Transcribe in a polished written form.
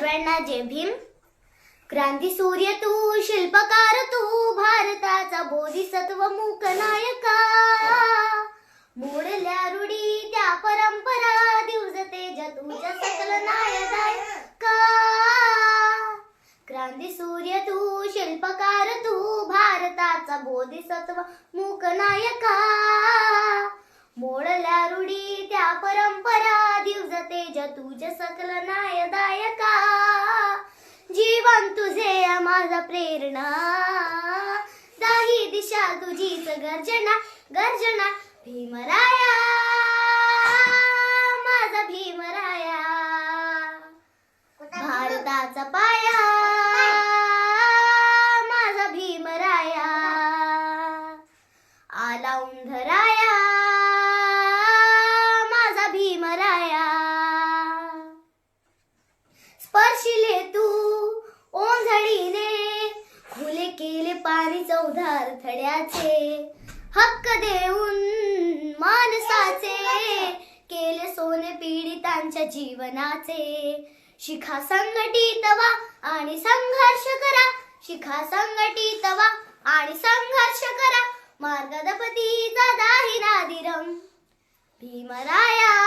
सर्वांना जय भीम. क्रांती सूर्य तू, शिल्पकार तू, भारताचा बोधिसत्व मूक नायका. मोडल्या रूढी त्या परंपरा, दिवस तेज तुझ्या सकल नायका. क्रांती सूर्य तू, शिल्पकार तू, भारताचा बोधिसत्व मूक नायका. मोडल्या रूढी त्या परंपरा, दिवस तेज तुझ्या सकल नायदायका. जीवन तुझे माझा प्रेरणा, दाही दिशा तुझीच गर्जना. गर्जना भीमराया, माझा भीमराया, भारताचा पाया, माझा भीमराया. आला उंधराया, माझा भीमराया. स्पर्शिले तू ओंझळीने, खुले केले पाणी चौधार थड्याचे. हक्क देऊन माणसाचे, केले सोने पीडितांच्या जीवनाचे. शिखा संघटित व्हा आणि संघर्ष करा. शिखा संघटित व्हा आणि संघर्ष करा. मार्गदपतीचा दाही नादिरम. भीमराया,